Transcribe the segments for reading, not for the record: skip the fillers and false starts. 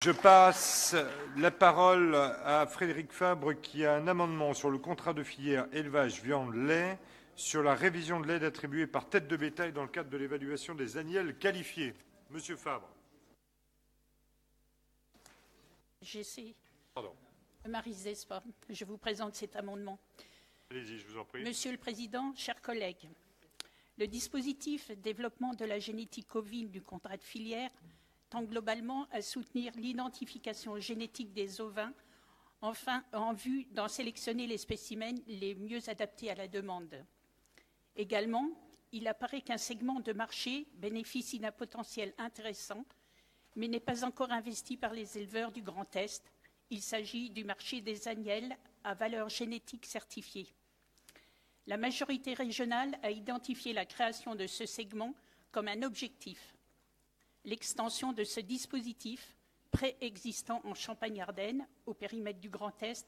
Je passe la parole à Frédéric Fabre qui a un amendement sur le contrat de filière élevage viande lait sur la révision de l'aide attribuée par tête de bétail dans le cadre de l'évaluation des agnelles qualifiés. Monsieur Fabre. J'essaie. Pardon. Marie Zespa, je vous présente cet amendement. Allez-y, je vous en prie. Monsieur le Président, chers collègues, le dispositif développement de la génétique ovine du contrat de filière tend globalement à soutenir l'identification génétique des ovins, enfin en vue d'en sélectionner les spécimens les mieux adaptés à la demande. Également, il apparaît qu'un segment de marché bénéficie d'un potentiel intéressant, mais n'est pas encore investi par les éleveurs du Grand Est. Il s'agit du marché des agnelles à valeur génétique certifiée. La majorité régionale a identifié la création de ce segment comme un objectif. L'extension de ce dispositif, préexistant en Champagne-Ardenne, au périmètre du Grand Est,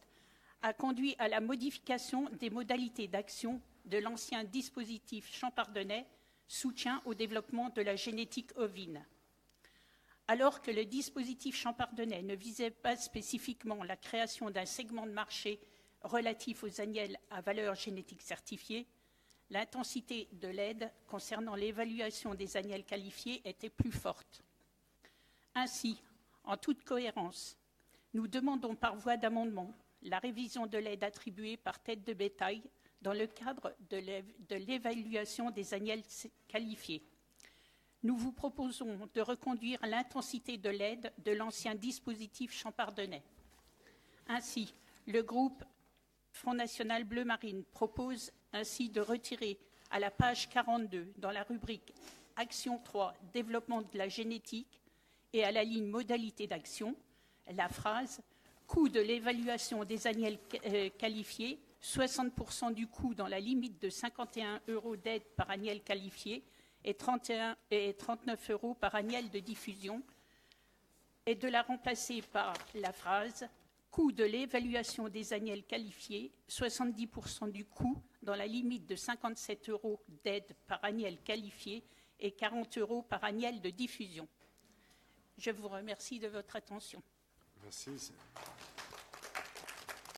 a conduit à la modification des modalités d'action de l'ancien dispositif champardonnais, soutien au développement de la génétique ovine. Alors que le dispositif champardonnais ne visait pas spécifiquement la création d'un segment de marché relatif aux agnelles à valeur génétique certifiée, l'intensité de l'aide concernant l'évaluation des agnelles qualifiées était plus forte. Ainsi, en toute cohérence, nous demandons par voie d'amendement la révision de l'aide attribuée par tête de bétail dans le cadre de l'évaluation des agnelles qualifiées. Nous vous proposons de reconduire l'intensité de l'aide de l'ancien dispositif champardonnais. Ainsi, le groupe Front National Bleu Marine propose ainsi de retirer à la page 42, dans la rubrique Action 3, Développement de la génétique, et à la ligne Modalité d'action, la phrase « Coût de l'évaluation des agnelles qualifiées, 60% du coût dans la limite de 51 € d'aide par agnelle qualifiée et 39 € par agnelle de diffusion » et de la remplacer par la phrase « Coût de l'évaluation des agnelles qualifiées, 70% du coût dans la limite de 57 € d'aide par agnelle qualifiée et 40 € par agnelle de diffusion ». Je vous remercie de votre attention. Merci.